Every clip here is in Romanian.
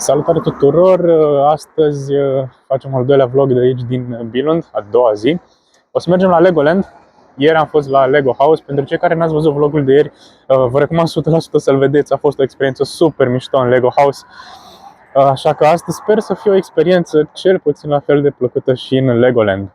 Salutare tuturor! Astăzi facem al doilea vlog de aici din Billund, a doua zi. O să mergem la Legoland. Ieri am fost la Lego House. Pentru cei care n-ați văzut vlogul de ieri, vă recomand 100% să-l vedeți. A fost o experiență super mișto în Lego House. Așa că astăzi sper să fie o experiență cel puțin la fel de plăcută și în Legoland.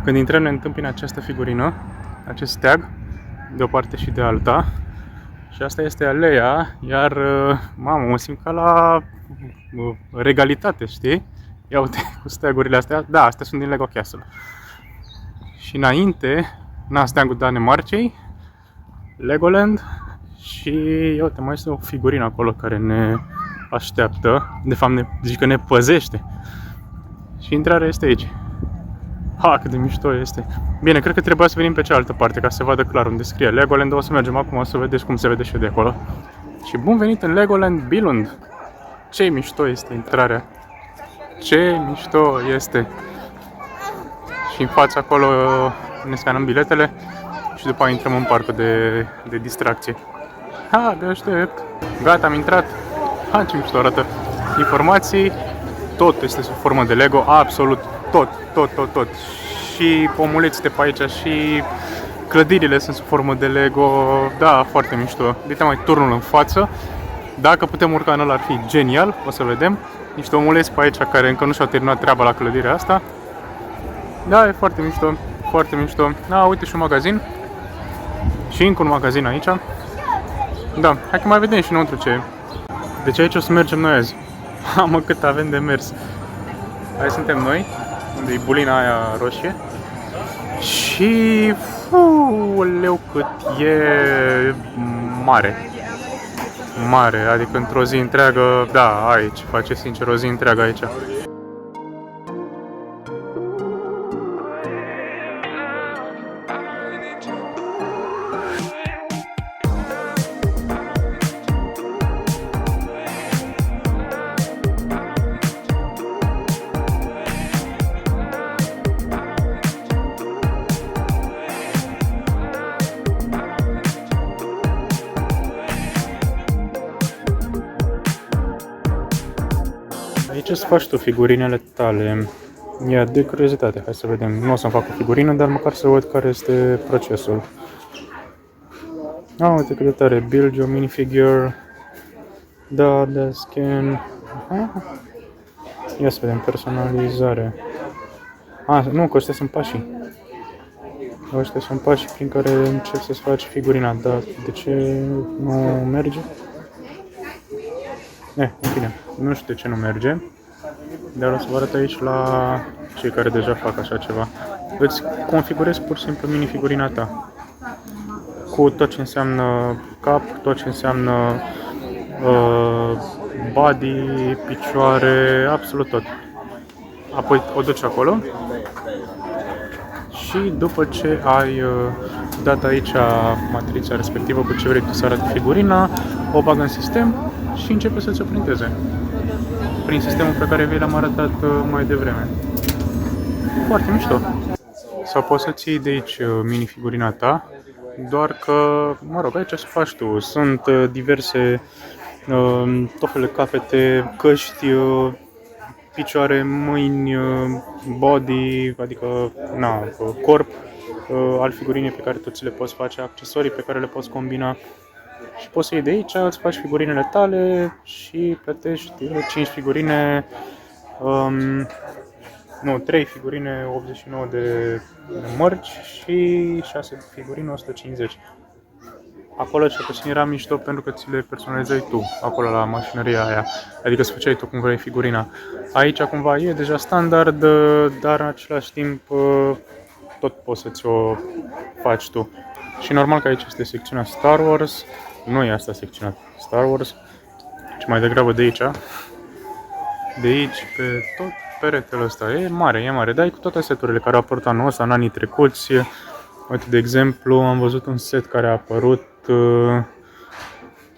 Când intrăm ne întâmpină această figurină, acest steag, de o parte și de alta. Și asta este aleea, iar, mamă, mă simt ca la regalitate, știi? Ia uite, cu steagurile astea, da, astea sunt din Lego Castle. Și înainte, steagul Danemarcei, Legoland și, ia uite, mai este o figurină acolo care ne așteaptă, de fapt zic că ne păzește. Și intrarea este aici. Ha, cât de mișto este. Bine, cred că trebuia să venim pe cealaltă parte ca să se vadă clar unde scrie Legoland. O să mergem acum, o să vedeți cum se vede și de acolo. Și bun venit în Legoland Billund. Ce mișto este intrarea. Ce mișto este. Și în fața acolo ne scanăm biletele și după aia intrăm în parcul de distracție. Ha, de aștept. Gata, am intrat. Ha, ce mișto arată. Informații. Tot este sub formă de Lego, absolut tot. Și omuleți de pe aici și clădirile sunt sub formă de Lego. Da, foarte mișto. Uite mai turnul în față. Dacă putem urca în ăla ar fi genial, o să vedem. Niște omuleți pe aici care încă nu și-au terminat treaba la clădirea asta. Da, e foarte mișto, foarte mișto. Da, uite și un magazin. Și încă un magazin aici. Da, hai că mai vedem și înăuntru ce e. Deci aici o să mergem noi azi. Mamă, cât avem de mers. Hai suntem noi, unde e bulina aia roșie. Și leu cât e mare. Mare, adică într-o zi întreagă, da, aici, face sincer o zi întreagă aici. Aici îți faci tu figurinele tale. Ia de curiozitate, hai să vedem. Nu o să-mi fac o figurină, dar măcar să văd care este procesul. Uite cât de tare. Build your minifigure. Da, scan. Ia să vedem, personalizare. Nu, că ăștia sunt pașii. Ăștia sunt pașii prin care începi să-ți faci figurina. Dar de ce nu merge? În fine, nu știu de ce nu merge, dar o să vă arăt aici la cei care deja fac așa ceva. Îți configurezi pur și simplu minifigurina ta cu tot ce înseamnă cap, tot ce înseamnă body, picioare, absolut tot. Apoi o duci acolo și după ce ai dat aici matrița respectivă cu ce vrei tu să arate figurina, o bagă în sistem și începe să-ți o printeze prin sistemul pe care vi l-am arătat mai devreme. Foarte mișto. Sau poți să-ți iei de aici minifigurina ta, doar că, mă rog, aici să faci tu. Sunt diverse tot felul de capete, căști, picioare, mâini, body, adică corp al figurinei pe care tu ți le poți face, accesorii pe care le poți combina. Și poți să iei de aici, îți faci figurinele tale și plătești 5 figurine, 3 figurine 89 de mărci și 6 figurine 150. Acolo cel puțin era mișto pentru că ți le personalizai tu, acolo la mașinăria aia, adică îți făceai tu cum vrei figurina. Aici cumva e deja standard, dar în același timp tot poți să ți-o faci tu. Și normal că aici este secțiunea Star Wars. Nu e asta secțiunea Star Wars, ci mai degrabă de aici. De aici, pe tot peretele ăsta. E mare, dar e cu toate seturile care au apărut anul ăsta, în anii trecuți. Uite, de exemplu, am văzut un set care a apărut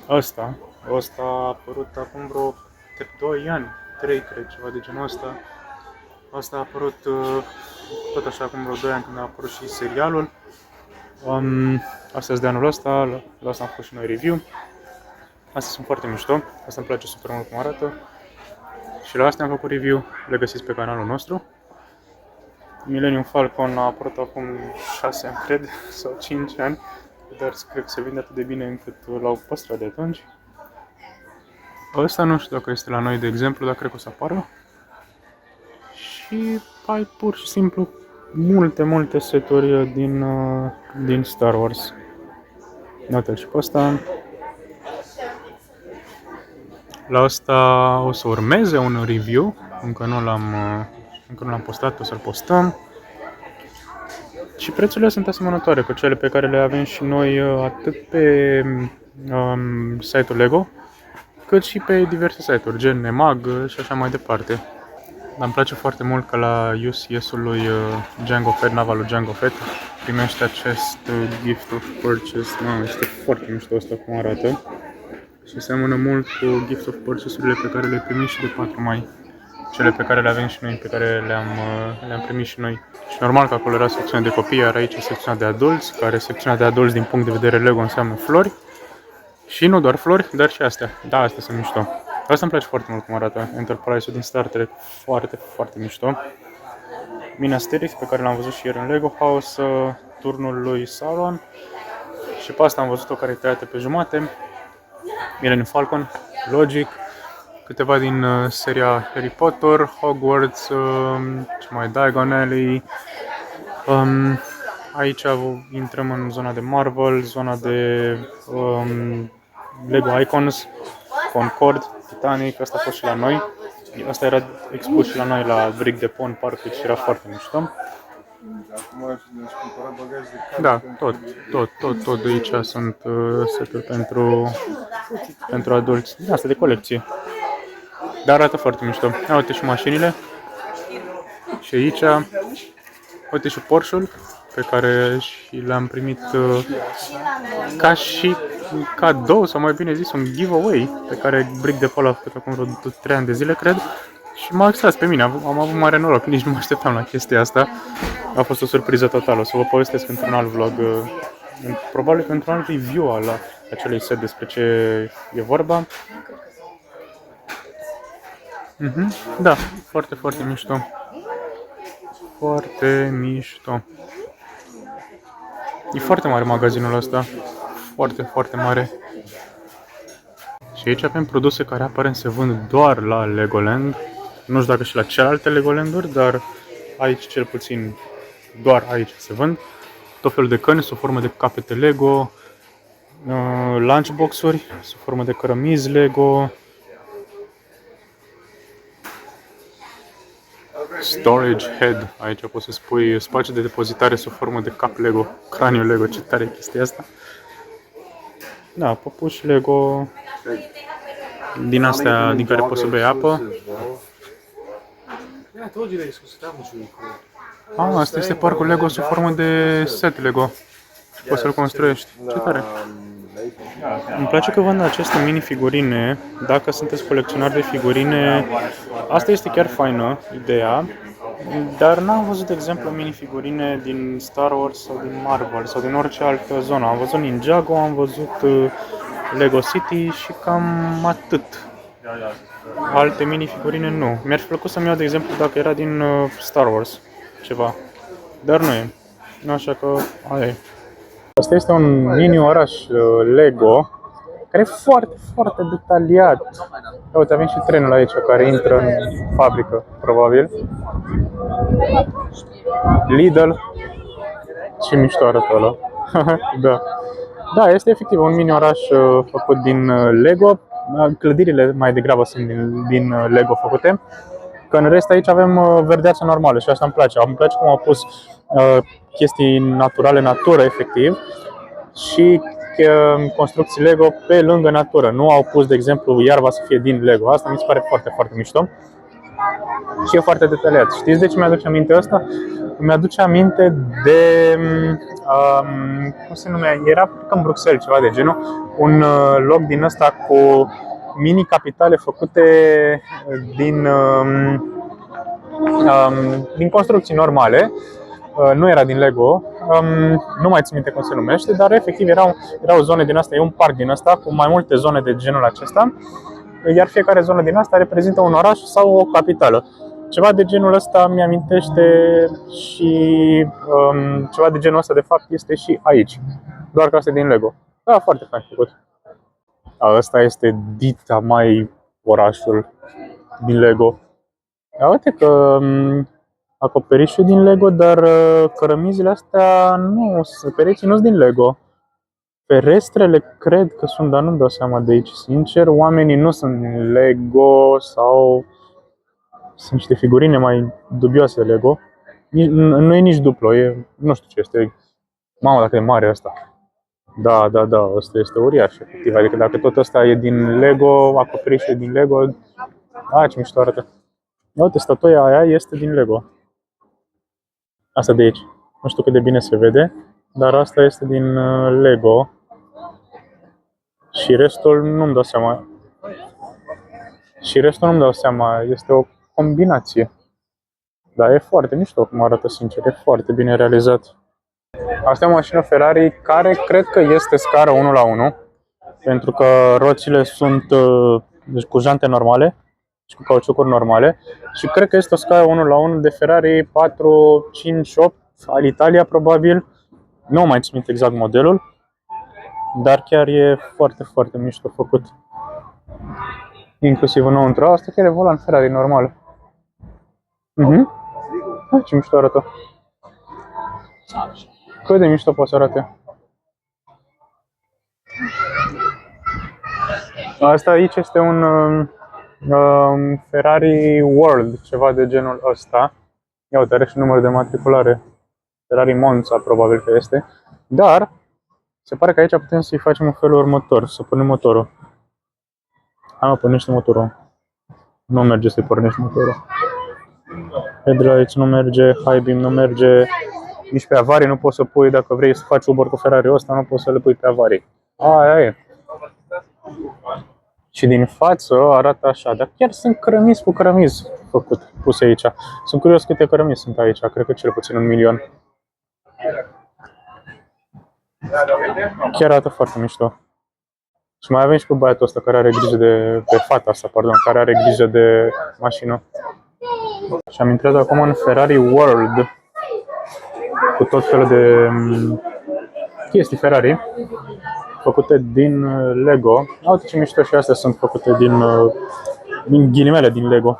ăsta a apărut acum vreo 2 ani, 3 cred, ceva de genul ăsta. Asta a apărut tot așa acum vreo 2 ani când a apărut și serialul. Astea de anul ăsta, la asta am făcut și noi review. Astea sunt foarte mișto, asta îmi place super mult cum arată. Și la astea am făcut review, le găsiți pe canalul nostru. Millennium Falcon a apărut acum 6 ani, cred, sau 5 ani, dar cred că se vinde atât de bine încât l-au păstrat de atunci. Ăsta nu știu dacă este la noi, de exemplu, dar cred că o să apară. Și ai pur și simplu multe seturi din Star Wars. Uite-l și pe ăsta. La asta o să urmeze un review, încă nu l-am postat, o să-l postăm. Și prețurile sunt asemănătoare cu cele pe care le avem și noi atât pe site-ul LEGO, cât și pe diverse site-uri, gen Nemag și așa mai departe. Dar îmi place foarte mult că la UCS-ul lui Jango Fett, nava lui Jango Fett, primește acest gift of purchase. Este foarte mișto asta cum arată. Și seamănă mult cu gift of purchase-urile pe care le primim și de 4 mai. Cele pe care le avem și noi, pe care le-am primit și noi. Și normal că acolo era secțiunea de copii, iar aici e secțiunea de adulți, care secțiunea de adulți din punct de vedere LEGO înseamnă flori. Și nu doar flori, dar și astea. Da, astea sunt mișto. Asta îmi place foarte mult cum arată. Enterprise-ul din Star Trek, foarte mișto. Mina Asterix, pe care l-am văzut și ieri în LEGO House, turnul lui Sauron. Și pe asta am văzut-o care e tăiată pe jumate. Millennium Falcon, logic. Câteva din seria Harry Potter, Hogwarts, ce mai Diagon Alley. Aici intrăm în zona de Marvel, zona de Lego Icons, Concord, Titanic, asta a fost și la noi. Asta era expus și la noi la Brick Depot în parc și era foarte mișto. Da, tot de aici sunt seturi pentru adulți. Asta de colecție. Dar arată foarte mișto. Uite și mașinile. Și aici, uite și Porsche-ul pe care și l-am primit ca și cadou, sau mai bine zis un giveaway pe care Brick Depot l-a făcut acum vreo 3 ani de zile, cred. Și m-a extras pe mine, am avut mare noroc, nici nu mă așteptam la chestia asta. A fost o surpriză totală, o să vă povestesc într-un alt vlog, probabil că într-un alt review al acelui set despre ce e vorba. Da, foarte mișto. Foarte mișto. E foarte mare magazinul ăsta. Foarte mare. Și aici avem produse care aparent se vând doar la Legoland. Nu știu dacă și la celelalte Legoland-uri, dar aici cel puțin doar aici se vând. Tot felul de căni sub formă de capete Lego, lunchbox-uri sub formă de cărămizi Lego, storage head, aici poți să spui spațiu de depozitare sub formă de cap Lego, craniu Lego, ce tare e chestia asta. Da, păpuși Lego, din astea din care poți să bei apă. Asta este parcul Lego sub formă de set Lego și poți să-l construiești. Ce tare! Îmi place că vând aceste mini-figurine, dacă sunteți colecționari de figurine, asta este chiar faină, ideea, dar n-am văzut, de exemplu, mini-figurine din Star Wars sau din Marvel sau din orice altă zonă. Am văzut Ninjago, am văzut Lego City și cam atât. Alte mini-figurine nu. Mi-ar fi plăcut să-mi iau, de exemplu, dacă era din Star Wars ceva, dar nu e. Așa că aia e. Asta este un mini-oraș Lego care e foarte detaliat. Uite, avem și trenul aici care intră în fabrică, probabil. Lidl. Ce mișto arată ăla. Da, este efectiv un mini-oraș făcut din Lego. Clădirile mai degrabă sunt din Lego făcute. Că în rest aici avem verdeața normală și asta îmi place. Îmi place cum au pus chestii naturale, natură, efectiv. și construcții Lego pe lângă natură. Nu au pus, de exemplu, iarba să fie din Lego. Asta mi se pare foarte, foarte mișto. Și e foarte detaliat. Știți de ce mi-aduce aminte asta? Mi-aduce aminte de, cum se numea, era în Bruxelles, ceva de genul, un loc din ăsta cu mini-capitale făcute din construcții normale. Nu era din Lego, nu mai țin minte cum se numește, dar efectiv erau zone din asta, e un parc din asta cu mai multe zone de genul acesta, iar fiecare zonă din asta reprezintă un oraș sau o capitală. Ceva de genul ăsta mi-amintește și ceva de genul ăsta de fapt este și aici, doar că asta e din Lego. Da, foarte fain făcut. Ăsta este dita mai orașul din Lego. Uite că acoperișul din Lego, dar cărămizile astea nu, pereții nu sunt din Lego. Ferestrele cred că sunt, dar nu-mi dau seama de aici, sincer. Oamenii nu sunt din Lego sau sunt niște figurine mai dubioase de Lego. Nu e nici duplo, nu știu ce este. Mamă, dacă e mare asta. Da, ăsta este uriaș, efectiv. Adică dacă tot ăsta e din Lego, acoperișul e din Lego, ce mișto arată. Ia uite, statuia aia este din Lego. Asta de aici. Nu știu cât de bine se vede, dar asta este din Lego. Și restul nu-mi dau seama. Este o combinație. Dar e foarte mișto cum arată, sincer. E foarte bine realizat. Asta e o mașină Ferrari care cred că este scară 1:1. Pentru că roțile sunt deci cu jante normale și cu cauciucuri normale. Și cred că este o scară 1:1 de Ferrari 458 al Italia, probabil. Nu mai țin minte exact modelul, dar chiar e foarte, foarte mișto făcut. Inclusiv înăuntru. Asta chiar e volan Ferrari normal. Ce mișto arată. Cât de mișto poate să arate. Asta aici este un Ferrari World, ceva de genul ăsta. Ia uite, are și număr de matriculare. Ferrari Monza, probabil că este. Dar se pare că aici putem să-i facem în felul următor, să punem motorul. Pornește motorul. Nu merge să-i pornești motorul. Headlights nu merge, high beam nu merge. Nici pe avarii nu poți să pui, dacă vrei să faci Uber cu Ferrari-ul ăsta, nu poți să le pui pe avarii. Aia e. Și din față arată așa, dar chiar sunt cărămizi cu cărămizi puse aici. Sunt curios câte cărămizi sunt aici, cred că cel puțin 1.000.000. Chiar arată foarte mișto. Și mai avem și pe băiatul ăsta care are grijă pe fata asta, care are grijă de mașină. Și am intrat acum în Ferrari World cu tot felul de chestii Ferrari făcute din Lego. Uite ce mișto, și astea sunt făcute din ghilimele din Lego.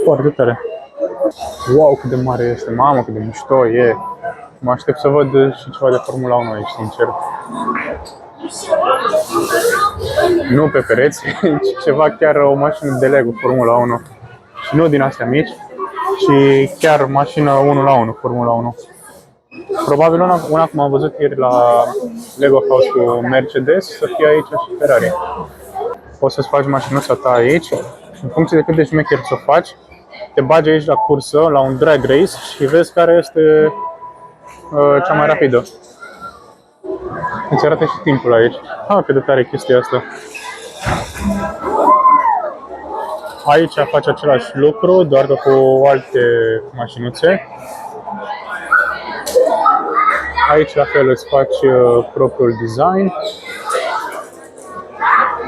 Foarte tare. Wow, cât de mare este, mamă, cât de mișto e. Mă aștept să văd și ceva de Formula 1 aici, sincer. Nu pe pereți, ci ceva, chiar o mașină de Lego Formula 1. Și nu din astea mici, ci chiar mașină 1:1 Formula 1. Probabil una cum am văzut ieri la Lego House cu Mercedes, să fie aici și Ferrari. Poți să-ți faci mașinuța ta aici și în funcție de cât de șmecher ți-o faci, te bagi aici la cursă, la un drag race și vezi care este cea mai rapidă. Îți arată și timpul aici. Cât de tare chestia asta. Aici faci același lucru, doar că cu alte mașinuțe. Aici la fel îți faci propriul design.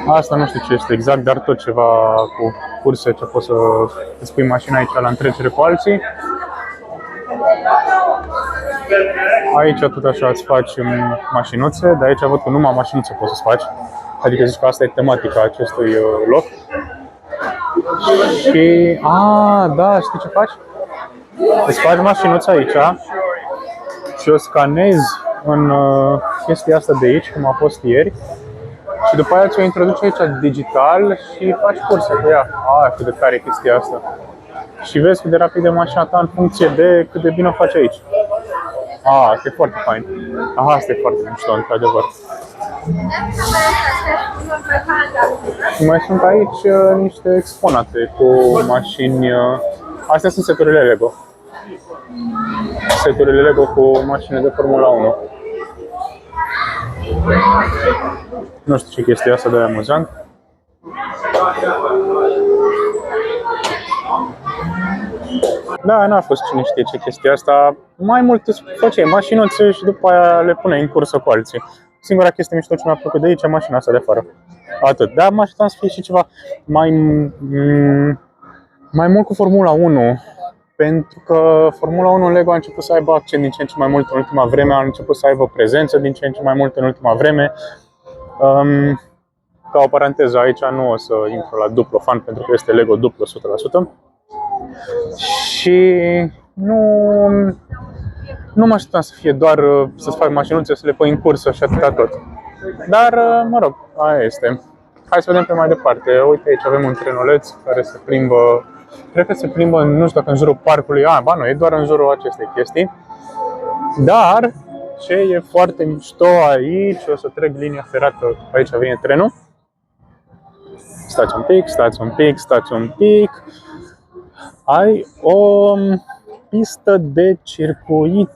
Asta nu știu ce este exact, dar tot ceva cu curse, ce poți să îți pui mașina aici la întrecere cu alții. Aici tot așa îți faci mașinuțe, dar aici văd că numai mașinuțe poți să-ți faci. Adică zici că asta e tematica acestui loc. Și, da, știi ce faci? Îți faci mașinuța aici și o scanezi în chestia asta de aici, cum a fost ieri. Și după aia ți-o introduci aici digital și faci curse cu ea. Cât de tare e chestia asta. Și vezi cât de rapid e mașina ta în funcție de cât de bine o faci aici. Asta e foarte fain. Asta e foarte mișto, într-adevăr. Mai sunt aici niște exponate cu mașini. Astea sunt seturile Lego. Seturile Lego cu mașini de Formula 1. Nu știu ce chestie asta de amuzant. Da, n-a fost cine știe ce chestie asta. Mai mult făceai mașinuțe și după aia le puneai în cursă cu alții. Singura chestie mișto ce mi-a plăcut de aici e mașina asta de afară. Atât. Dar mă așteptam să fie și ceva mai mult cu Formula 1. Pentru că Formula 1 Lego a început să aibă accent din ce în ce mai mult în ultima vreme, a început să aibă prezență din ce în ce mai mult în ultima vreme. Ca o paranteză, aici nu o să intru la duplo fan pentru că este Lego duplo 100%. Și nu mă așteptam să fie doar să-ți faci mașinuțe, să le pui în cursă și atâta tot. Dar, mă rog, aia este. Hai să vedem pe mai departe. Uite, aici avem un trenuleț care se plimbă. Cred că se plimbă, nu știu dacă în jurul parcului. Ba nu, e doar în jurul acestei chestii. Dar ce e foarte mișto aici, o să trec linia ferată, aici vine trenul. Stați un pic. Ai o pistă de circuit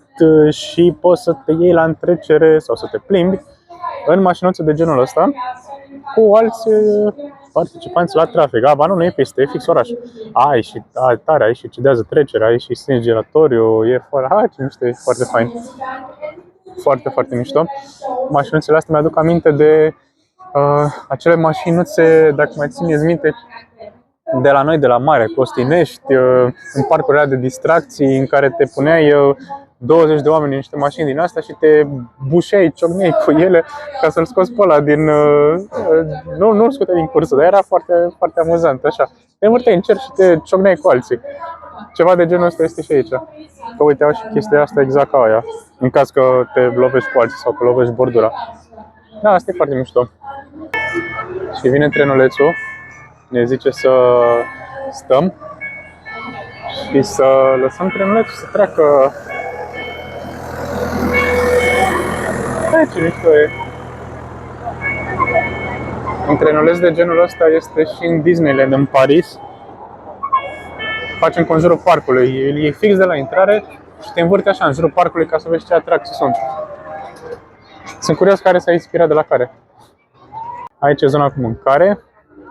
și poți să te iei la întrecere sau să te plimbi în mașinuțe de genul ăsta cu alți participanți la trafic. Ba nu e pistă, e fix oraș. Ai și tare, ai și cedează trecerea, ai și sens giratoriu, e foarte, ce mișto, e foarte fain. Foarte, foarte mișto. Mașinuțele astea mi-aduc aminte de acele mașinuțe, dacă mai țineți minte, de la noi, de la mare, Costinești, în parcurile de distracții în care te puneai 20 de oameni în niște mașini din astea și te bușeai, ciocneai cu ele ca să-l scoți pe ăla din... Nu-l scoteai din cursă, dar era foarte, foarte amuzant, așa. Te învârteai în cer și te ciocneai cu alții. Ceva de genul ăsta este și aici. Că uite, au și chestia asta exact ca aia, în caz că te lovești cu alții sau că lovești bordura. Da, asta e foarte mișto. Și vine trenulețul, ne zice să stăm și să lăsăm trenulețul să treacă. Ce mișto e! Un trenuleț de genul ăsta este și în Disneyland în Paris. Face în conjurul parcului, e fix de la intrare și te învârte așa în jurul parcului ca să vezi ce atracții sunt. Sunt curios care s-a inspirat de la care. Aici e zona cu mâncare.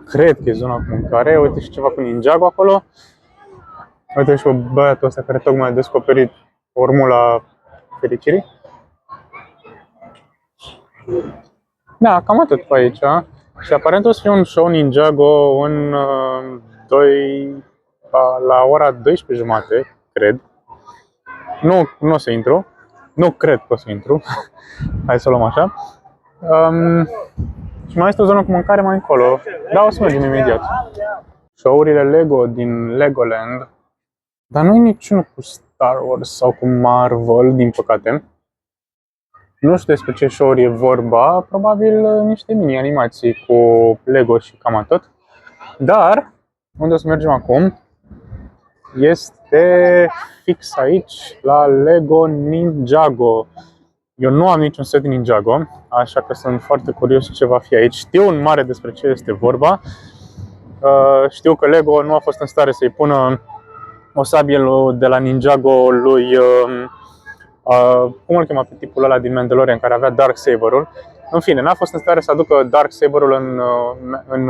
Cred că e zona cu mâncare. Uite și ceva cu Ninjago acolo. Uite și băiatul ăsta care tocmai a descoperit formula fericirii. Da, cam atât pe aici. Și aparent o să fie un show Ninjago la ora 12:30, cred. Nu o să intru. Nu cred că o să intru. Hai să o luăm așa. Și mai este o zonă cu mâncare mai încolo. Da, o să mergem imediat. Show-urile Lego din Legoland. Dar nu e niciunul cu Star Wars sau cu Marvel, din păcate. Nu știu despre ce show-uri e vorba. Probabil niște mini-animații cu Lego și cam atât. Dar, unde o să mergem acum, este fix aici, la Lego Ninjago. Eu nu am niciun set Ninjago, așa că sunt foarte curios ce va fi aici. Știu în mare despre ce este vorba. Știu că Lego nu a fost în stare să-i pună o sabie de la Ninjago lui... cum îl chema pe tipul ăla din Mandalorian care avea Darksaber-ul. În fine, n-a fost în stare să aducă Darksaber-ul în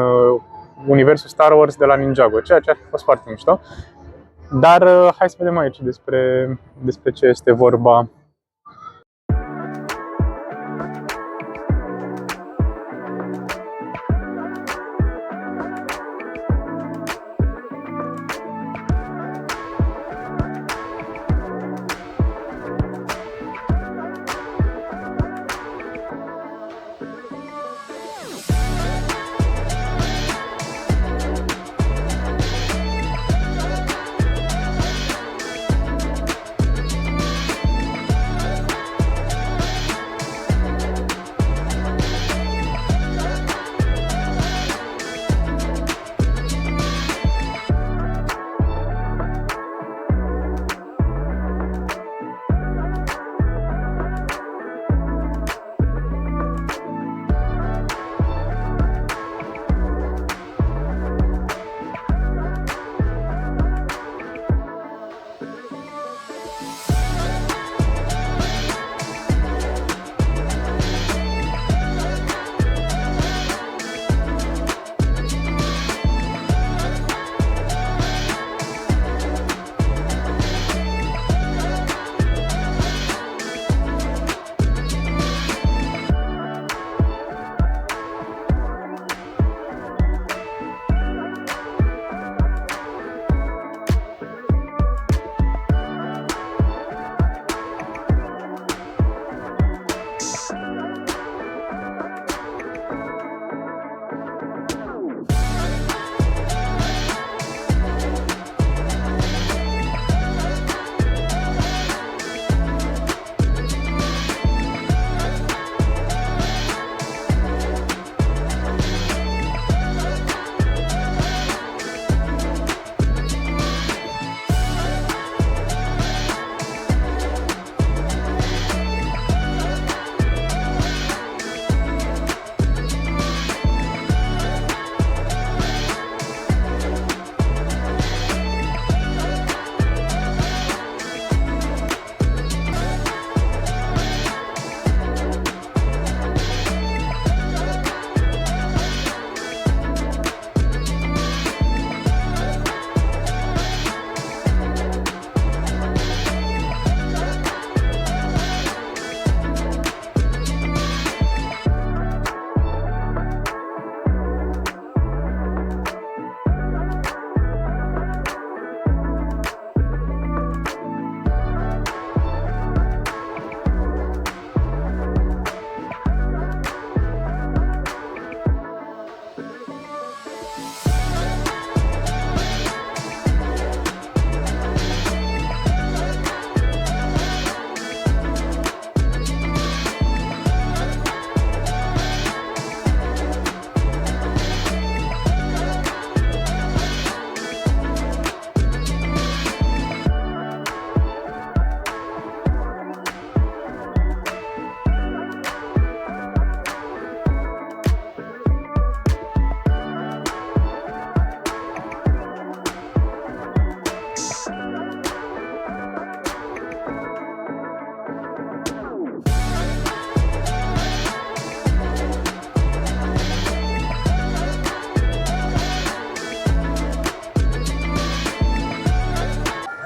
universul Star Wars de la Ninjago, ceea ce a fost foarte mișto. Dar hai să vedem aici despre ce este vorba.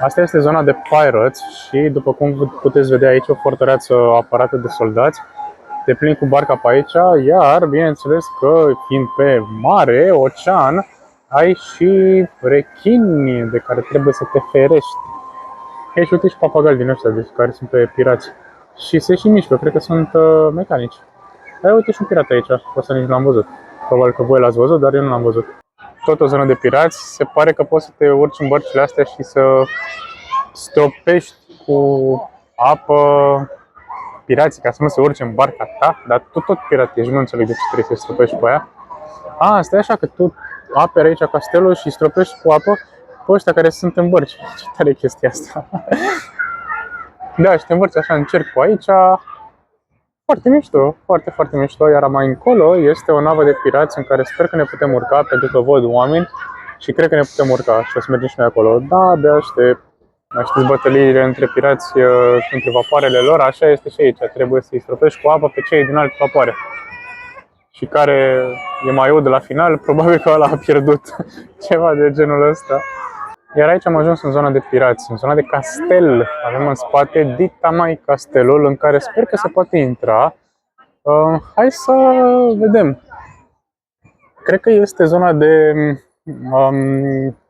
Asta este zona de Pirates și, după cum puteți vedea aici, o fortăreață apărată de soldați. Te plimbi cu barca pe aici, iar, bineînțeles că, fiind pe mare, ocean, ai și rechini de care trebuie să te ferești. Ei, și uite și papagali din ăștia, deci, care sunt pe pirați. Și se și mișcă, cred că sunt mecanici. Ai, uite și un pirat aici, ăsta nici nu l-am văzut. Probabil că voi l-ați văzut, dar eu nu l-am văzut. Tot o zonă de pirați, se pare că poți să te urci în bărcile astea și să stropești cu apă pirații ca să nu se urce în barca ta, dar tu tot pirat ești, nu înțeleg de ce trebuie să stropești pe aia. Stai așa că tu aperi aici castelul și stropești cu apă pe ăștia care sunt în bărci. Ce tare e chestia asta. Da, și te învârți așa în cerc pe aici. Foarte mișto, foarte mișto, iar mai încolo este o navă de pirați în care sper că ne putem urca, pentru că văd oameni și cred că ne putem urca și o să mergem și noi acolo. Da, abia aștept. Știți bătăliile între pirați, între vapoarele lor, așa este și aici. Trebuie să-i stropești cu apă pe cei din alte vapoare. Și care e mai ud la final, probabil că ăla a pierdut. Ceva de genul ăsta. Iar aici am ajuns în zona de pirați, în zona de castel. Avem în spate Dita Mai castelul, în care sper că se poate intra. Hai să vedem. Cred că este zona de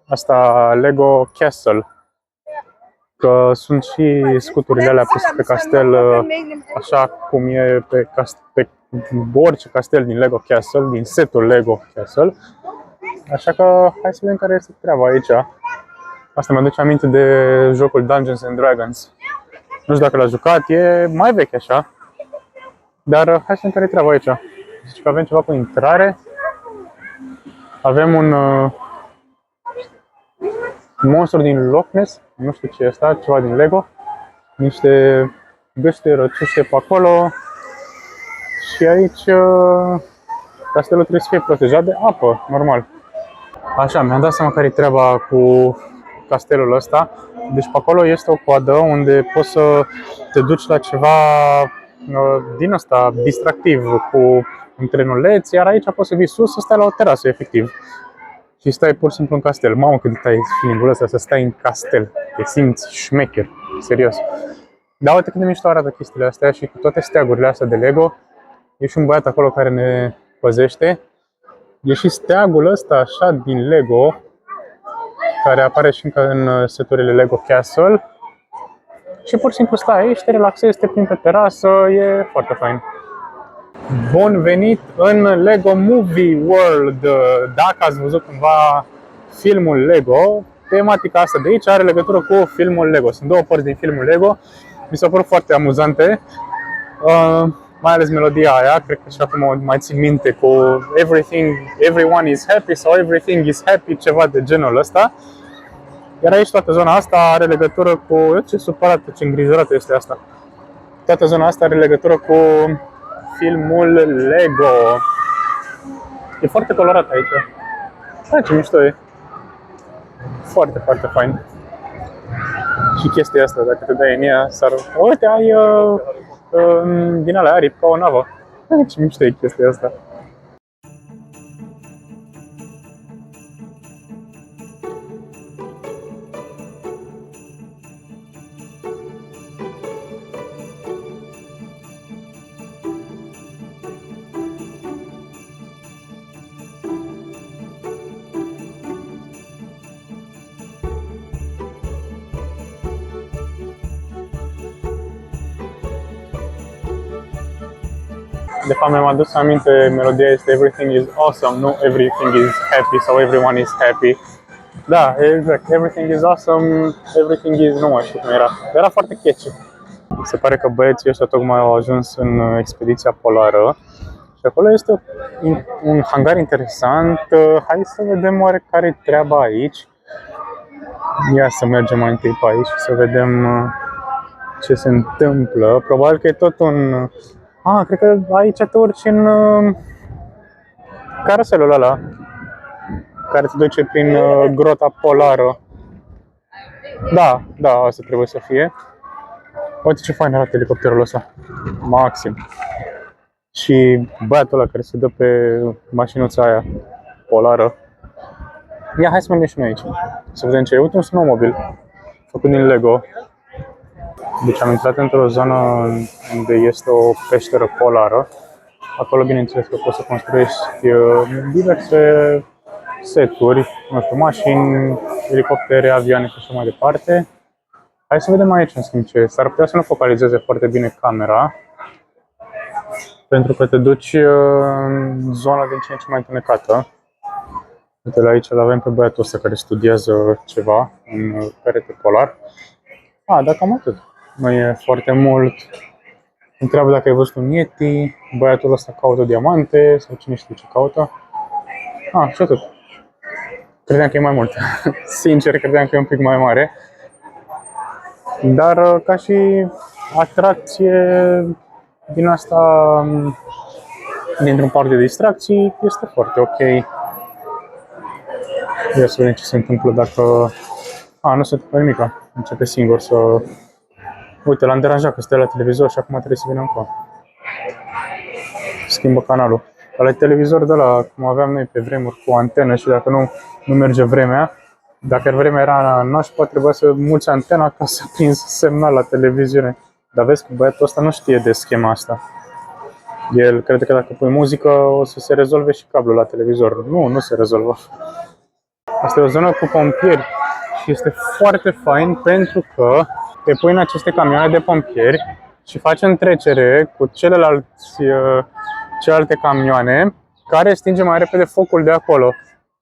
asta Lego Castle. Că sunt și scuturile alea puse pe castel, așa cum e pe orice castel din Lego Castle, din setul Lego Castle. Așa că hai să vedem care este treaba aici. Asta mi-aduce aminte de jocul Dungeons and Dragons. Nu știu dacă l-a jucat, e mai vechi așa. Dar hai să vedem care e treaba aici. Zice că avem ceva cu intrare. Avem un monstru din Loch Ness, nu știu ce e asta, ceva din Lego. Niște găște răciuște pe acolo. Și aici castelul trebuie să fie protejat de apă, normal. Așa, mi-am dat seama care e treaba cu castelul ăsta. Deci pe acolo este o coadă unde poți să te duci la ceva din ăsta distractiv cu un trenuleț, iar aici poți să vii sus să stai la o terasă, efectiv. Și stai pur și simplu în castel. Mamă, cât de tare e feeling-ul ăsta să stai în castel. Te simți șmecher, serios. Dar uite cât de mișto arată chestiile astea și cu toate steagurile astea de Lego. E și un băiat acolo care ne păzește. E și steagul ăsta așa din Lego, care apare și încă în seturile Lego Castle. Și pur și simplu stai aici, te relaxezi, te plimbi pe terasă, e foarte fain. Bun venit în Lego Movie World! Dacă ați văzut cumva filmul Lego, tematica asta de aici are legătură cu filmul Lego. Sunt două părți din filmul Lego, mi s-au părut foarte amuzante. Mai ales melodia aia, cred că și acum o mai țin minte cu everyone is happy sau everything is happy, ceva de genul ăsta. Iar aici toată zona asta are legătură cu... Ce supărată, ce îngrijorată este asta. Toată zona asta are legătură cu filmul Lego. E foarte colorat aici. Ce mișto e. Foarte fain. Și chestia asta, dacă te dai în ea, s-ar... Uite, ai din alea aripi, ca o navă. Ce mișto e chestia asta. De fapt, mi-am adus aminte, melodia este Everything is awesome, nu Everything is happy sau Everyone is happy. Da, exact, Everything is awesome, Everything is... nu mai știu cum era. Era foarte catchy. Se pare că băieții ăștia tocmai au ajuns în expediția polară. Și acolo este un hangar interesant. Hai să vedem oare care-i treaba aici. Ia să mergem mai întâi pe aici și să vedem ce se întâmplă. Probabil că e tot un... cred că aici te urci în caroselul ăla care te duce prin grota polară. Da, asta trebuie să fie. Uite ce fain arată elicopterul ăsta. Maxim. Și băiatul ăla care se dă pe mașinuța aia polară. Ia, hai să mergem și noi aici. Să vedem ce e. Uite un snowmobil. făcut din Lego. Deci am intrat într-o zonă unde este o peșteră polară. Acolo, bineînțeles, că poți să construiești diverse seturi, nu știu, mașini, elicoptere, avioane și așa mai departe. Hai să vedem aici, în schimb, ce s-ar putea să nu focalizeze foarte bine camera, pentru că te duci în zona din ce în ce mai întunecată. Uite, aici îl avem pe băiatul ăsta care studiază ceva în perete polar. Dar cam atât. Nu e foarte mult. Întreabă dacă ai văzut un Yeti, băiatul ăsta caută diamante sau cine știe ce caută. Și atât. Credeam că e mai mult. Sincer, credeam că e un pic mai mare. Dar ca și atracție din asta, dintr-un parc de distracții, este foarte ok. Ia să vedem ce se întâmplă dacă... nu se întâmplă nimic. Începe singur să... Uite, l-am deranjat că stă la televizor și acum trebuie să vină încă. Schimbă canalul. Ăla e televizor de la cum aveam noi pe vremuri cu antenă și dacă nu merge vremea, dacă vremea era nașpa, trebuia să mulți antena ca să prinzi semnal la televiziune. Dar vezi că băiatul ăsta nu știe de schema asta. El crede că dacă pui muzică o să se rezolve și cablul la televizor. Nu se rezolvă. Asta e o zonă cu pompieri și este foarte fain pentru că te pui în aceste camioane de pompieri și faci întrecere cu celelalte camioane care stinge mai repede focul de acolo.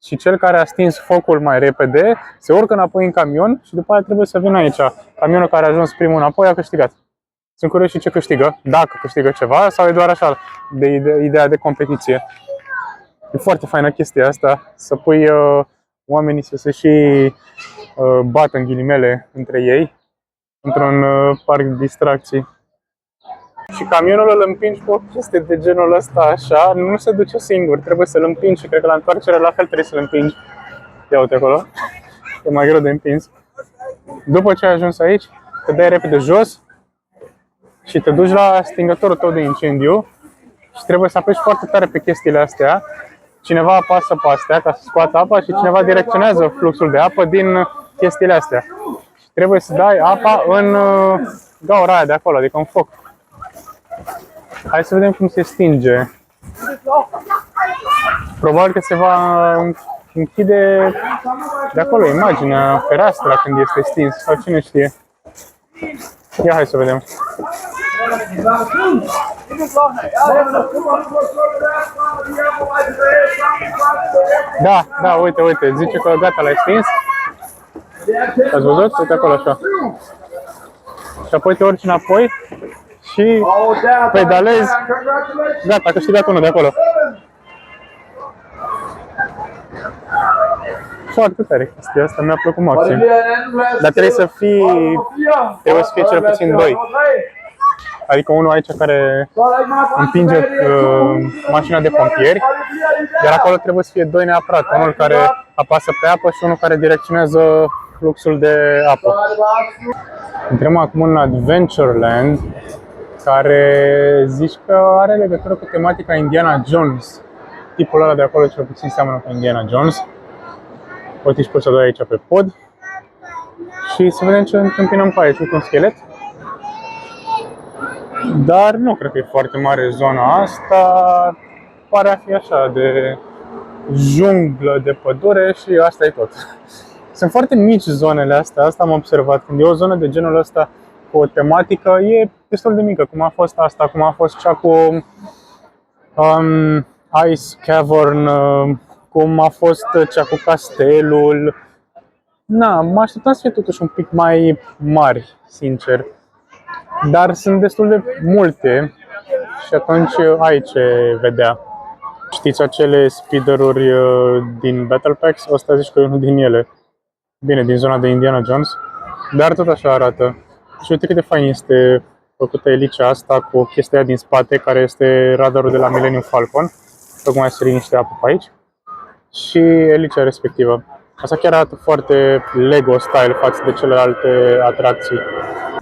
Și cel care a stins focul mai repede se urcă înapoi în camion și după aia trebuie să vină aici. Camionul care a ajuns primul înapoi a câștigat. Sunt curios și ce câștigă, dacă câștigă ceva sau e doar așa de ideea de competiție. E foarte faină chestia asta, să pui oamenii să se și bată în ghilimele între ei într-un parc de distracții. Și camionul îl împingi cu o chestie de genul ăsta așa, nu se duce singur, trebuie să-l împingi și cred că la întoarcere la fel trebuie să-l împingi. Ia uite acolo, e mai greu de împins. După ce ai ajuns aici, te dai repede jos și te duci la stingătorul tău de incendiu și trebuie să apeși foarte tare pe chestiile astea. Cineva apasă pe astea ca să scoată apa și cineva direcționează fluxul de apă din chestiile astea. Și trebuie să dai apa în gaura aia de acolo, adică în foc. Hai să vedem cum se stinge. Probabil că se va închide de acolo imaginea, fereastra când este stins sau cine știe. Ia hai să vedem. Da, uite, zice că gata, l-ai stins. Ați văzut? Uite acolo așa. Și apoi te urci înapoi și pedalezi. Gata, a câștigat unul de acolo. Foarte tare chestia asta, mi-a plăcut maxim. Dar trebuie să fie cel puțin doi. Adică unul aici care împinge mașina de pompieri, iar acolo trebuie să fie doi neapărat. Unul care apasă pe apă și unul care direcționează fluxul de apă. Intrăm acum în Adventureland, care zici că are legătură cu tematica Indiana Jones. Tipul ăla de acolo cel puțin seamănă cu Indiana Jones. Uite și poți să dai aici pe pod. Și să vedem ce întâmpinăm pe aici. Uite un schelet. Dar nu cred că e foarte mare zona asta. Pare a fi așa de junglă, de pădure și asta e tot. Sunt foarte mici zonele astea, asta am observat. Când e o zonă de genul ăsta cu o tematică, e destul de mică. Cum a fost asta, cum a fost cea cu Ice Cavern, cum a fost cea cu castelul. Mă așteptam să fie totuși un pic mai mari, sincer. Dar sunt destul de multe și atunci ai ce vedea. Știți acele speederuri din Battle Packs? Ăsta zici că e unul din ele. Bine, din zona de Indiana Jones. Dar tot așa arată. Și uite cât de fain este făcută elicea asta cu chestia din spate, care este radarul de la Millennium Falcon. Tocmai sări niște apă pe aici. Și elicea respectivă. Asta chiar arată foarte Lego style față de celelalte atracții.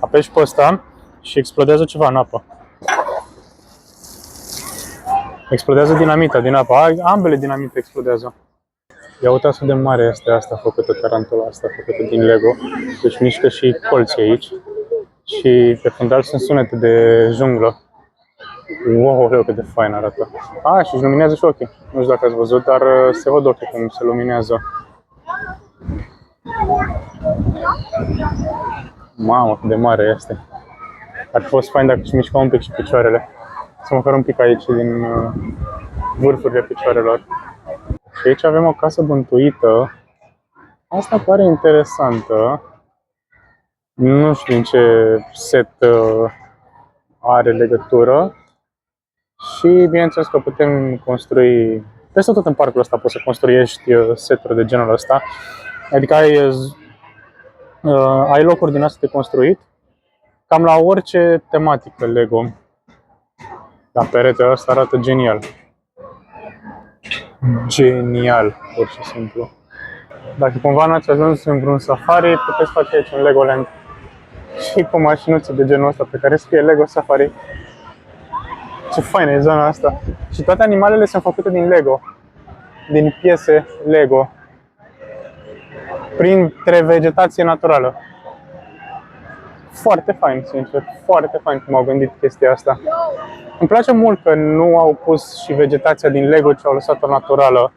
Apeși pe ăsta și explodează ceva în apă. Explodează dinamita din apă. Ambele dinamite explodează. Ia uitați de mare este asta făcută, tarantula asta făcută din Lego. Deci mișcă și colții aici. Și pe fundal sunt sunete de junglă. Wow, cât de fain arată. Și își luminează și ochii. Nu știu dacă ați văzut, dar se văd ochii cum se luminează. Mamă, cât de mare este. Ar fi fost fain dacă își mișca un pic și picioarele. Să măcar un pic aici din vârfurile picioarelor. Și aici avem o casă bântuită. Asta pare interesantă. Nu știu din ce set are legătură. Și bineînțeles că putem construi, peste tot în parcul ăsta poți să construiești seturi de genul ăsta. Adică ai locuri din astea de construit, cam la orice tematică Lego. La peretele ăsta arată genial. Genial, pur și simplu. Dacă cumva n-ați ajuns în vreun safari, puteți face aici un Legoland. Și cu mașinuțe de genul ăsta pe care scrie Lego Safari. Ce faină e zona asta. Și toate animalele sunt făcute din Lego. Din piese Lego. Printre vegetație naturală. Foarte fain, sincer. Foarte fain cum au gândit chestia asta. Îmi place mult că nu au pus și vegetația din Lego, ci au lăsat-o naturală.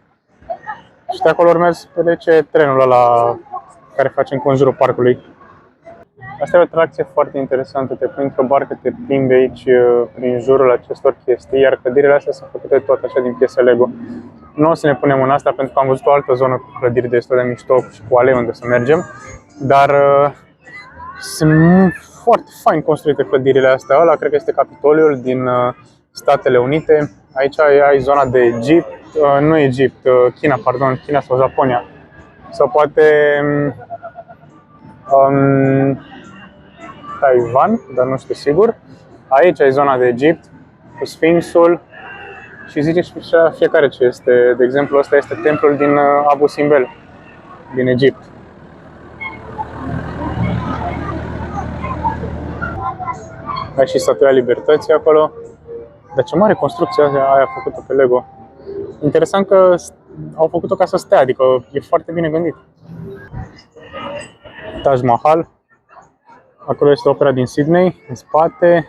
Și de acolo urmează să trece trenul ăla care face în conjurul parcului. Asta e o atracție foarte interesantă, te pui într-o barcă, te plimbi aici prin jurul acestor chestii, iar clădirile astea sunt făcute tot așa din piese Lego. Nu o să ne punem în asta pentru că am văzut o altă zonă cu clădiri destul de mișto și cu alei unde să mergem, dar sunt foarte fain construite clădirile astea. Ăla cred că este Capitoliul din Statele Unite. Aici ai zona de Egipt, nu Egipt, China, pardon, China sau Japonia. Sau poate Taiwan, dar nu știu sigur. Aici ai zona de Egipt, cu Sfinxul și zice și fiecare ce este. De exemplu, ăsta este templul din Abu Simbel, din Egipt. Ai și Statuia Libertății acolo. Dar ce mare construcție aia făcută pe Lego. Interesant că au făcut-o ca să stea, adică e foarte bine gândit. Taj Mahal. Acolo este opera din Sydney, în spate.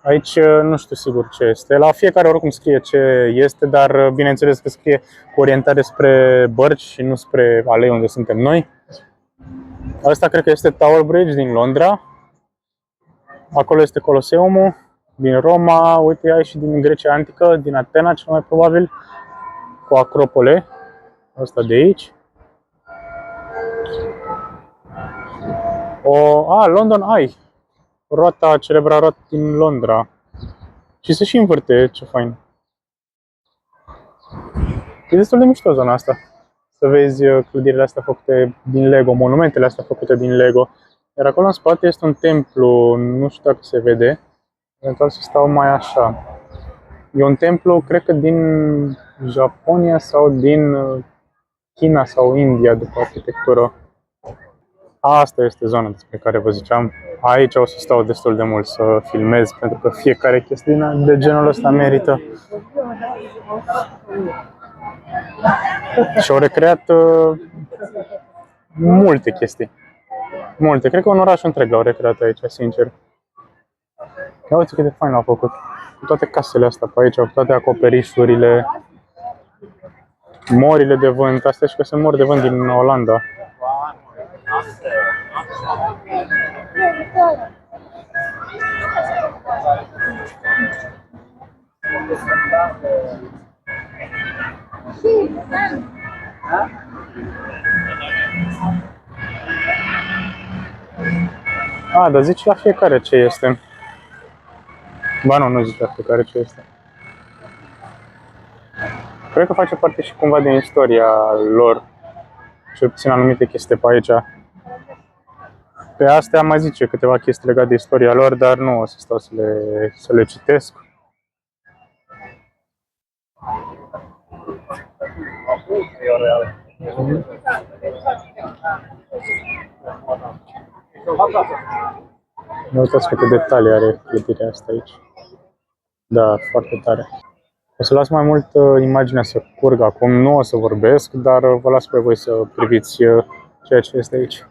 Aici nu știu sigur ce este. La fiecare oricum scrie ce este, dar bineînțeles că scrie cu orientare spre bărci și nu spre alei unde suntem noi. Asta cred că este Tower Bridge din Londra. Acolo este Coloseumul din Roma. Uite, ai și din Grecia Antică, din Atena cel mai probabil, cu Acropole. Asta de aici. London Eye. Roata, celebra roată din Londra. Și se și învârte, ce fain. E destul de mișto zona asta. Să vezi clădirile astea făcute din Lego, monumentele astea făcute din Lego. Iar acolo în spate este un templu, nu știu dacă se vede. Eventual să stau mai așa. E un templu, cred că din Japonia sau din China sau India, după arhitectură. Asta este zona despre care vă ziceam. Aici o să stau destul de mult să filmez, pentru că fiecare chestie de genul ăsta merită. Și au recreat multe chestii. Multe. Cred că un oraș întreg l-au recreat aici, sincer. Ia uite cât de fain l-au făcut. Cu toate casele astea pe aici, cu toate acoperișurile, morile de vânt. Astea și că sunt mori de vânt din Olanda. Dar zici la fiecare ce este. Ba nu zici la fiecare ce este. Cred că face parte și cumva din istoria lor. Cel puțin anumite chestii pe aici. Pe astea mai zice câteva chestii legate de istoria lor, dar nu o să stau să le citesc. Nu uitați câte detalii are clădirea asta aici. Da, foarte tare. O să las mai mult imaginea să curgă acum, nu o să vorbesc, dar vă las pe voi să priviți ceea ce este aici.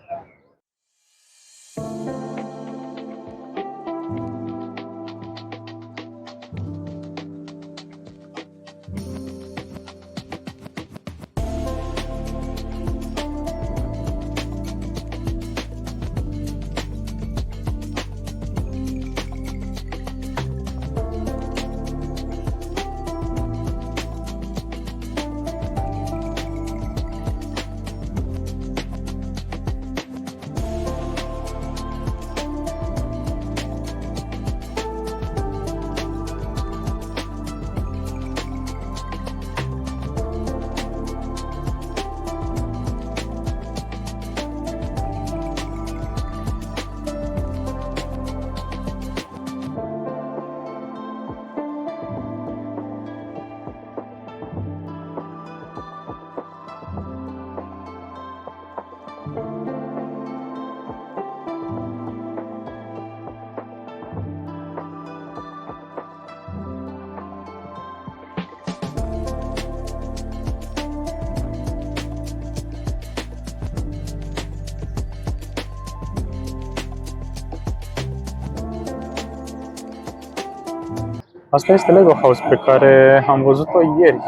Asta este Lego House pe care am văzut-o ieri.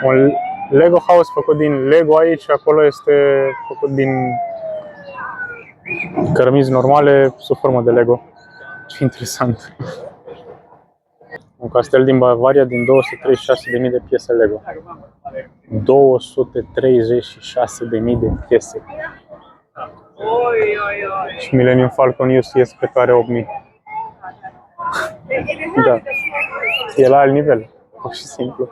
Un Lego House făcut din Lego aici, acolo este făcut din cărămizi normale sub formă de Lego. Ce interesant! Un castel din Bavaria din 236.000 de piese Lego. 236.000 de piese. Și Millennium Falcon UCS pe care 8.000. Da, e la alt nivel, pur și simplu.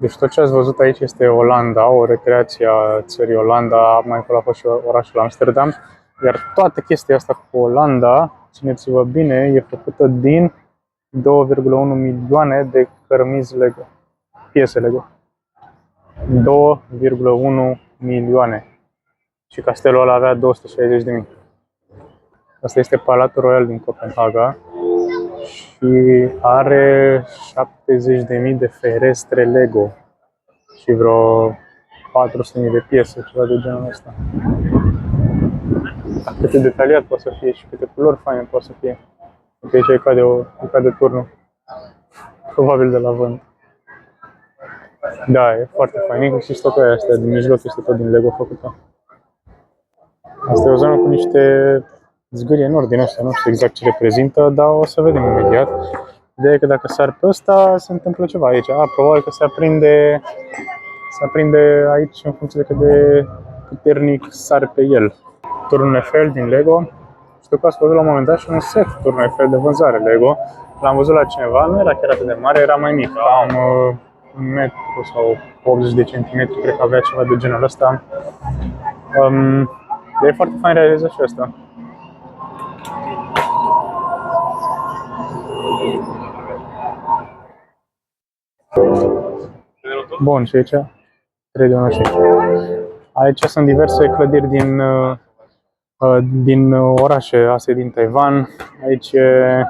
Deci tot ce ați văzut aici este Olanda, o recreație a țării Olanda, mai încolo a fost și orașul Amsterdam. Iar toată chestia asta cu Olanda, țineți-vă bine, e făcută din 2,1 milioane de cărămizi Lego, piese Lego. 2,1 milioane. Și castelul ăla avea 260.000. Asta este Palatul Royal din Copenhaga și are 70.000 de ferestre Lego și vreo 400.000 de piese, ceva de genul ăsta. Cât de detaliat poate să fie și câte culori faine poate să fie. Uite, aici e ca de turnul. Probabil de la vânt. Da, e foarte fain. Și statuia asta din mijloc este tot din Lego făcută. Asta e o zonă cu niște zgârie enorme din astea, nu știu exact ce reprezintă, dar o să vedem imediat. Ideea e că dacă sar pe ăsta, se întâmplă ceva aici. Probabil că se aprinde aici în funcție de cât de puternic sar pe el. Turnul Eiffel din Lego. Știu că ați văzut la un moment dat și un set Turnul Eiffel de vânzare Lego. L-am văzut la cineva, nu era chiar atât de mare, era mai mic, cam 1 metru sau 80 de centimetri, cred că avea ceva de genul ăsta. E foarte fain realizat și asta. Bun, și aici 3 de 1 și aici sunt diverse clădiri din orașe, astea din Taiwan. Aici e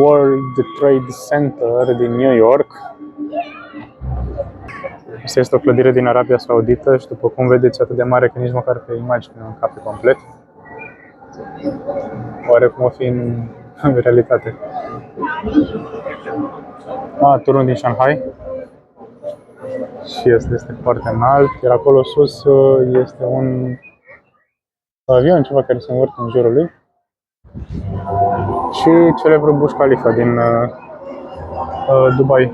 World Trade Center din New York. Asta este o clădire din Arabia Saudită și după cum vedeți atât de mare că nici măcar pe imagine nu încape complet. Oarecum o fi în realitate. Turnul din Shanghai. Și este foarte înalt, iar acolo sus este un avion, ceva care se învârte în jurul lui. Și celebrul Burj Khalifa din Dubai.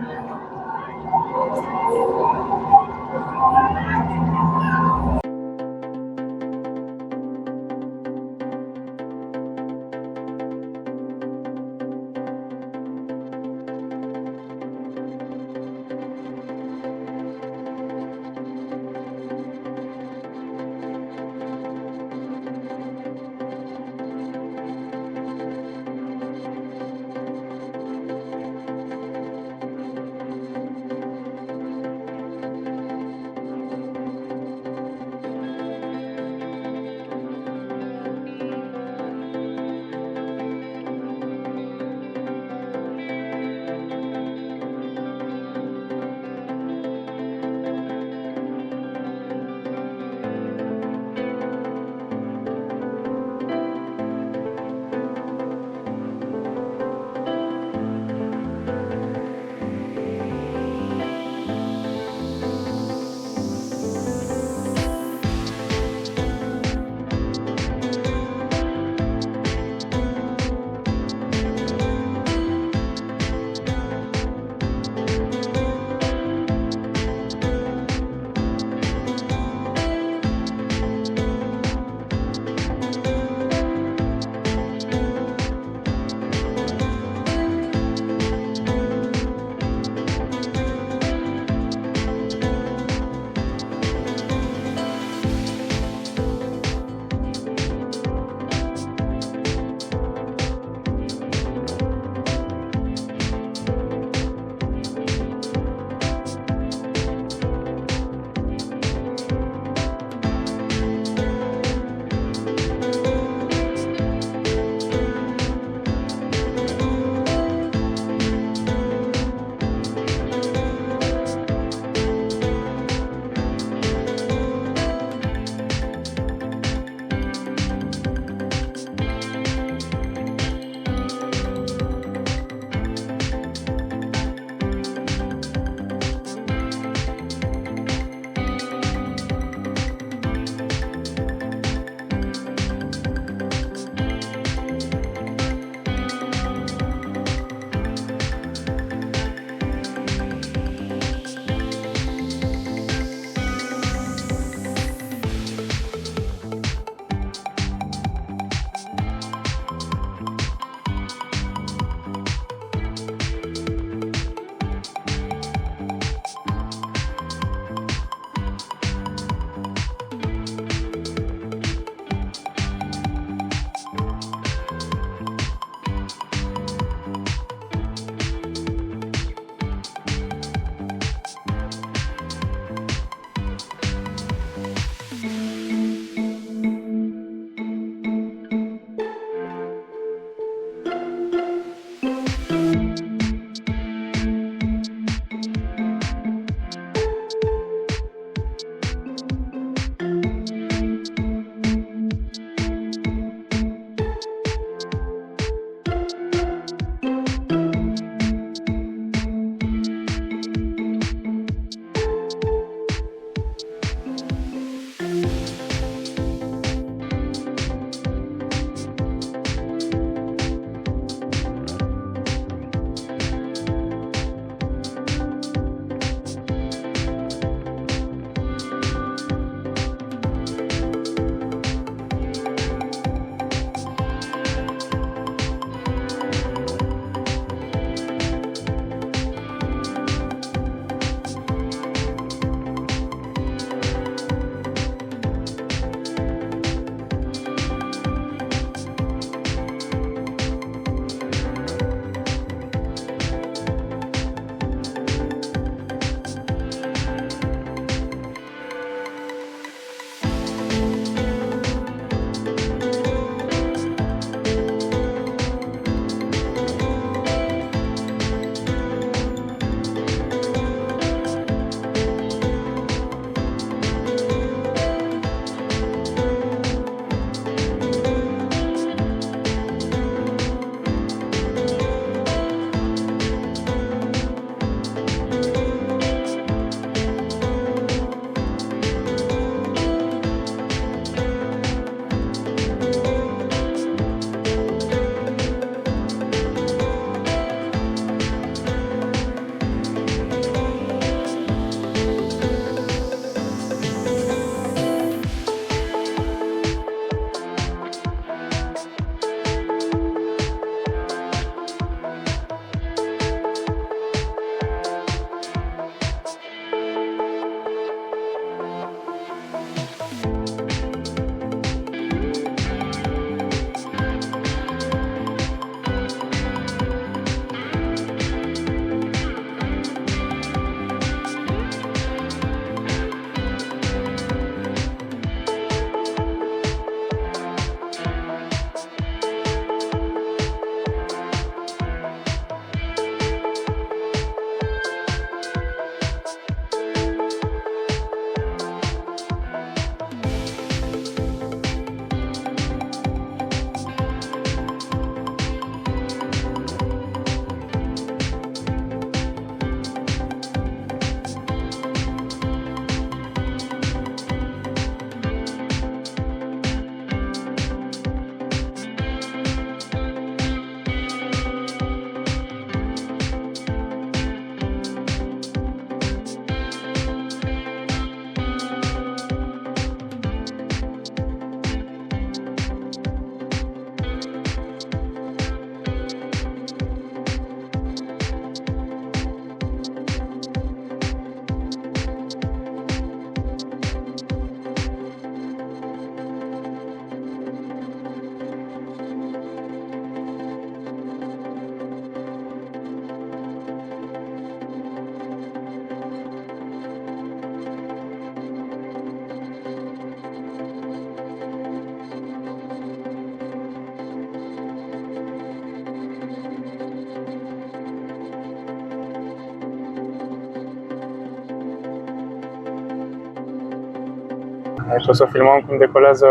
Aici o să filmăm cum decolează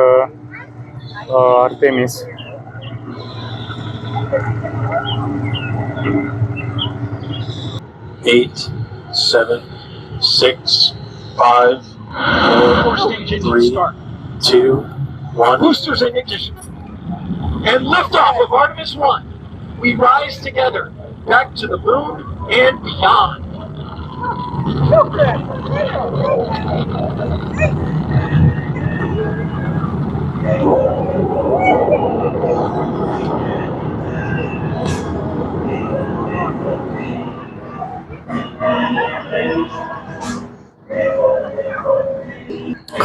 Artemis. Eight, 7, 6, 5, 4, 3, 2, 1. Boosters in ignition. And liftoff of Artemis 1. We rise together back to the moon and beyond.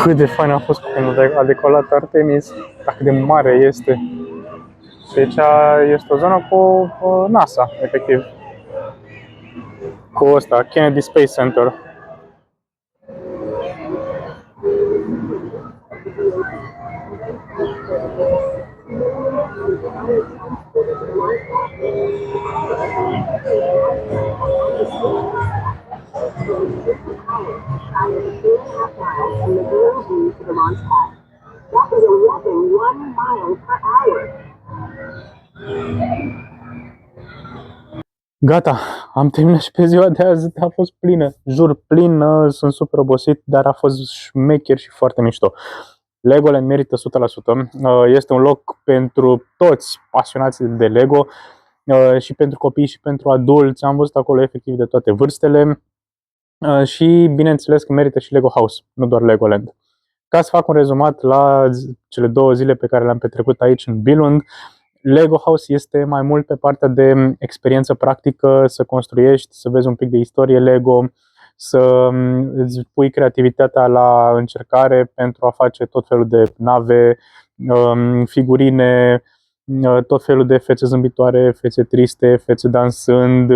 Cât de fain a fost când a decolat Artemis, cât de mare este. Și aici este o zonă cu NASA, efectiv. Cu ăsta, Kennedy Space Center. Gata, am terminat și pe ziua de azi, a fost plină, jur, plină, sunt super obosit, dar a fost șmecher și foarte mișto. Legoland merită 100%, este un loc pentru toți pasionați de Lego și pentru copii și pentru adulți, am văzut acolo efectiv de toate vârstele și bineînțeles că merită și Lego House, nu doar Legoland. Ca să fac un rezumat la cele 2 zile pe care le-am petrecut aici în Billund, Lego House este mai mult pe partea de experiență practică, să construiești, să vezi un pic de istorie Lego, să îți pui creativitatea la încercare pentru a face tot felul de nave, figurine, tot felul de fețe zâmbitoare, fețe triste, fețe dansând,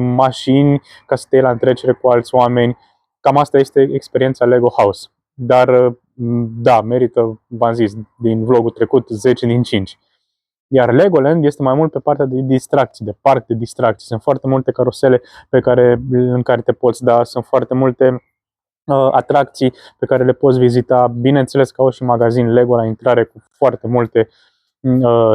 mașini ca să te iei la întrecere cu alți oameni. Cam asta este experiența Lego House. Dar da, merită, v-am zis, din vlogul trecut 10 din 5. Iar Legoland este mai mult pe partea de distracții, de parc de distracții. Sunt foarte multe carusele în care te poți da, sunt foarte multe atracții pe care le poți vizita. Bineînțeles că au și magazin Lego la intrare cu foarte multe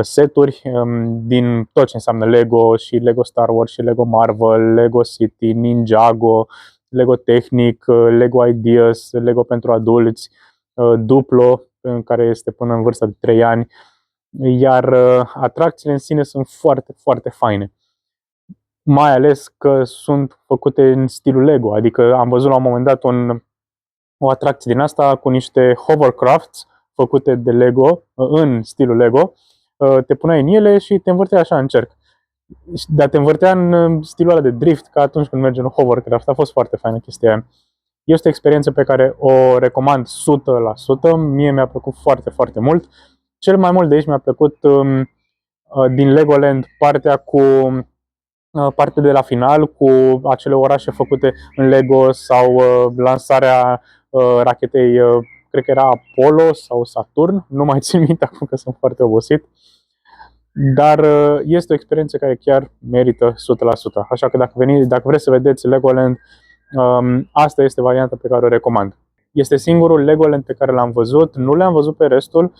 seturi din tot ce înseamnă Lego, și Lego Star Wars, și Lego Marvel, Lego City, Ninjago, Lego Technic, Lego Ideas, Lego pentru adulți, Duplo, care este până în vârsta de 3 ani. Iar atracțiile în sine sunt foarte, foarte faine. Mai ales că sunt făcute în stilul Lego. Adică am văzut la un moment dat o atracție din asta cu niște hovercrafts făcute de Lego, în stilul Lego. Te puneai în ele și te învârtea așa în cerc. Dar te învârtea în stilul ăla de drift, ca atunci când mergi în hovercraft. A fost foarte faină chestia aia. Este o experiență pe care o recomand 100%. Mie mi-a plăcut foarte, foarte mult. Cel mai mult de aici mi-a plăcut din Legoland partea de la final cu acele orașe făcute în Lego sau lansarea rachetei, cred că era Apollo sau Saturn, nu mai țin minte acum că sunt foarte obosit. Dar este o experiență care chiar merită 100%. Așa că dacă vreți să vedeți Legoland, asta este varianta pe care o recomand. Este singurul Legoland pe care l-am văzut, nu le-am văzut pe restul,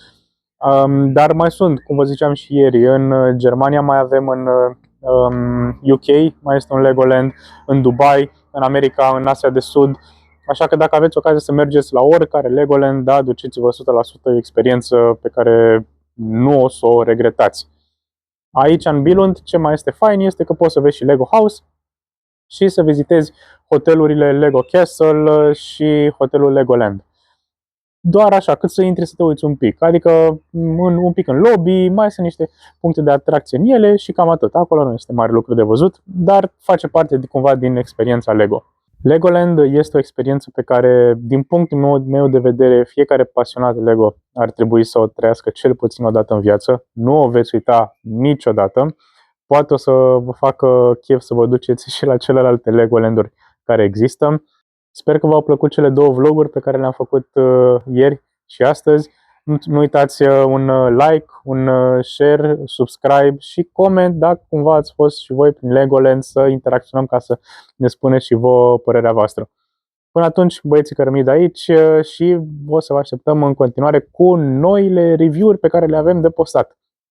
dar mai sunt, cum vă ziceam și ieri, în Germania mai avem, în UK mai este un Legoland, în Dubai, în America, în Asia de Sud. Așa că dacă aveți ocazia să mergeți la oricare Legoland, da, duceți-vă 100%, o experiență pe care nu o să o regretați. Aici, în Billund, ce mai este fain este că poți să vezi și Lego House și să vizitezi hotelurile Lego Castle și hotelul Legoland. Doar așa, cât să intri să te uiți un pic. Adică un pic în lobby, mai sunt niște puncte de atracție în ele și cam atât. Acolo nu este mare lucru de văzut, dar face parte cumva din experiența Lego. Legoland este o experiență pe care, din punctul meu de vedere, fiecare pasionat de Lego ar trebui să o trăiască cel puțin o dată în viață. Nu o veți uita niciodată. Poate o să vă facă chef să vă duceți și la celelalte Legoland-uri care există. Sper că v-au plăcut cele 2 vloguri pe care le-am făcut ieri și astăzi. Nu uitați un like, un share, subscribe și coment dacă cumva ați fost și voi prin Legoland, să interacționăm ca să ne spuneți și voi părerea voastră. Până atunci, băieții cărămidă aici și o să vă așteptăm în continuare cu noile review-uri pe care le avem de postat.